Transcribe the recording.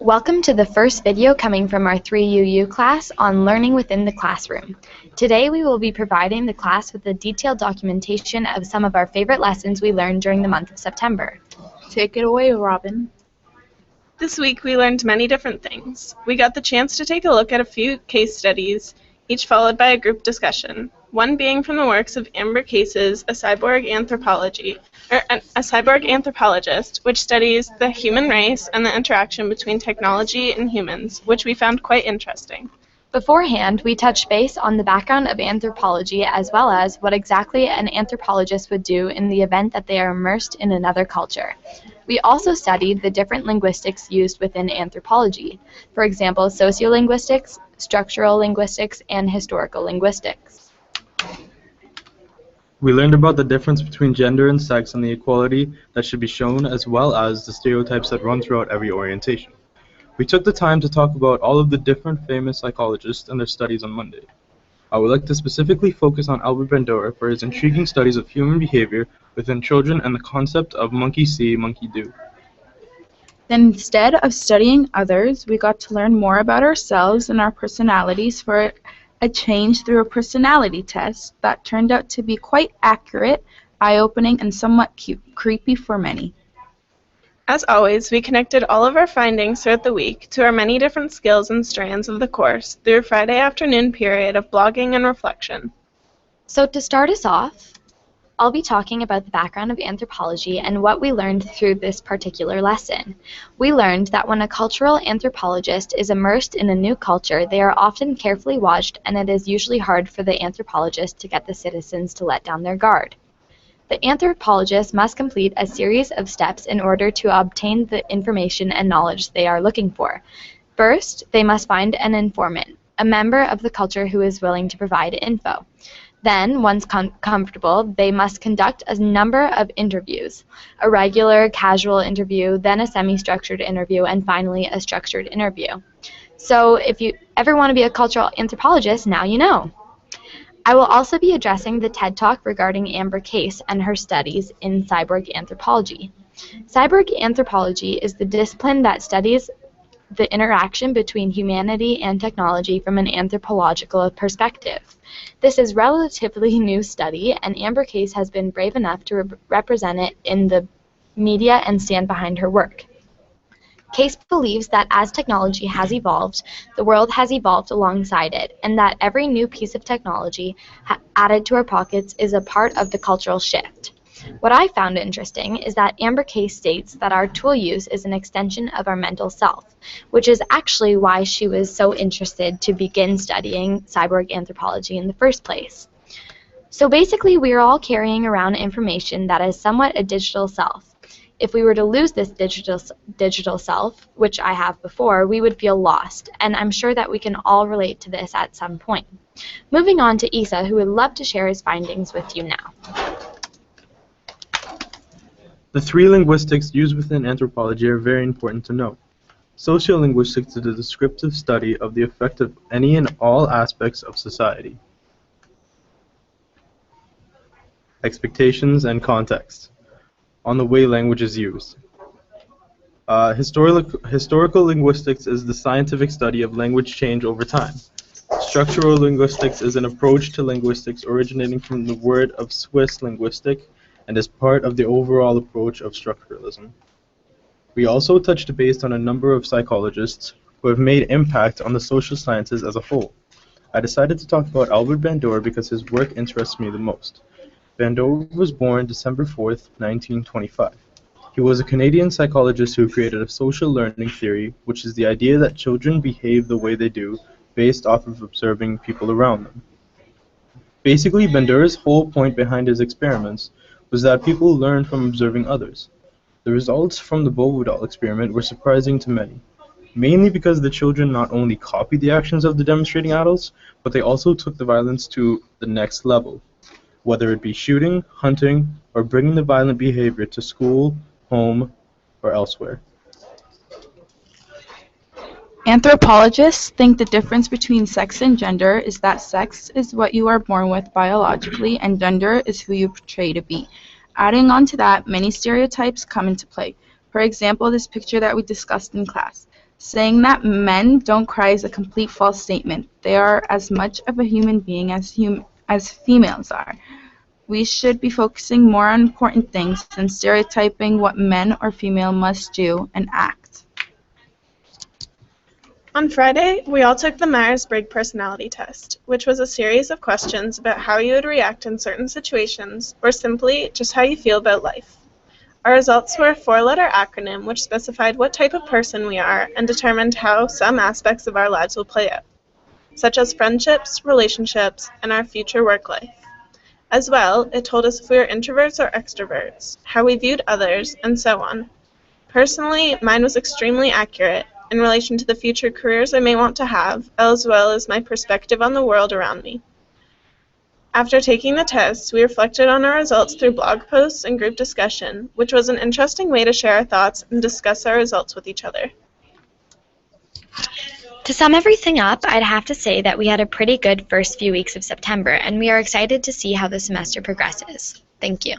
Welcome to the first video coming from our 3UU class on learning within the classroom. Today we will be providing the class with a detailed documentation of some of our favorite lessons we learned during the month of September. Take it away, Robin. This week we learned many different things. We got the chance to take a look at a few case studies, each followed by a group discussion, one being from the works of Amber Case's A Cyborg Anthropologist, which studies the human race and the interaction between technology and humans, which we found quite interesting. Beforehand, we touched base on the background of anthropology as well as what exactly an anthropologist would do in the event that they are immersed in another culture. We also studied the different linguistics used within anthropology, for example, sociolinguistics, structural linguistics, and historical linguistics. We learned about the difference between gender and sex and the equality that should be shown, as well as the stereotypes that run throughout every orientation. We took the time to talk about all of the different famous psychologists and their studies on Monday. I would like to specifically focus on Albert Bandura for his intriguing studies of human behavior within children and the concept of monkey see, monkey do. Then instead of studying others, we got to learn more about ourselves and our personalities for a change through a personality test that turned out to be quite accurate, eye-opening, and somewhat creepy for many. As always, we connected all of our findings throughout the week to our many different skills and strands of the course through a Friday afternoon period of blogging and reflection. So to start us off, I'll be talking about the background of anthropology and what we learned through this particular lesson. We learned that when a cultural anthropologist is immersed in a new culture, they are often carefully watched, and it is usually hard for the anthropologist to get the citizens to let down their guard. The anthropologist must complete a series of steps in order to obtain the information and knowledge they are looking for. First, they must find an informant, a member of the culture who is willing to provide info. Then, once comfortable, they must conduct a number of interviews, a regular, casual interview, then a semi-structured interview, and finally a structured interview. So if you ever want to be a cultural anthropologist, now you know. I will also be addressing the TED Talk regarding Amber Case and her studies in cyborg anthropology. Cyborg anthropology is the discipline that studies the interaction between humanity and technology from an anthropological perspective. This is a relatively new study, and Amber Case has been brave enough to represent it in the media and stand behind her work. Case believes that as technology has evolved, the world has evolved alongside it, and that every new piece of technology added to our pockets is a part of the cultural shift. What I found interesting is that Amber Case states that our tool use is an extension of our mental self, which is actually why she was so interested to begin studying cyborg anthropology in the first place. So basically, we are all carrying around information that is somewhat a digital self. If we were to lose this digital self, which I have before, we would feel lost, and I'm sure that we can all relate to this at some point. Moving on to Isa, who would love to share his findings with you now. The three linguistics used within anthropology are very important to know. Sociolinguistics is a descriptive study of the effect of any and all aspects of society. Expectations and context on the way language is used. Historical linguistics is the scientific study of language change over time. Structural linguistics is an approach to linguistics originating from the word of Swiss linguistic and is part of the overall approach of structuralism. We also touched base on a number of psychologists who have made impact on the social sciences as a whole. I decided to talk about Albert Bandura because his work interests me the most. Bandura was born December 4th, 1925. He was a Canadian psychologist who created a social learning theory, which is the idea that children behave the way they do based off of observing people around them. Basically, Bandura's whole point behind his experiments was that people learn from observing others. The results from the Bobo doll experiment were surprising to many, mainly because the children not only copied the actions of the demonstrating adults, but they also took the violence to the next level, whether it be shooting, hunting, or bringing the violent behavior to school, home, or elsewhere. Anthropologists think the difference between sex and gender is that sex is what you are born with biologically, and gender is who you portray to be. Adding on to that, many stereotypes come into play. For example, this picture that we discussed in class. Saying that men don't cry is a complete false statement. They are as much of a human being as females are. We should be focusing more on important things than stereotyping what men or female must do and act. On Friday, we all took the Myers-Briggs personality test, which was a series of questions about how you would react in certain situations, or simply just how you feel about life. Our results were a 4-letter acronym which specified what type of person we are and determined how some aspects of our lives will play out, such as friendships, relationships, and our future work life. As well, it told us if we were introverts or extroverts, how we viewed others, and so on. Personally, mine was extremely accurate in relation to the future careers I may want to have, as well as my perspective on the world around me. After taking the test, we reflected on our results through blog posts and group discussion, which was an interesting way to share our thoughts and discuss our results with each other. To sum everything up, I'd have to say that we had a pretty good first few weeks of September, and we are excited to see how the semester progresses. Thank you.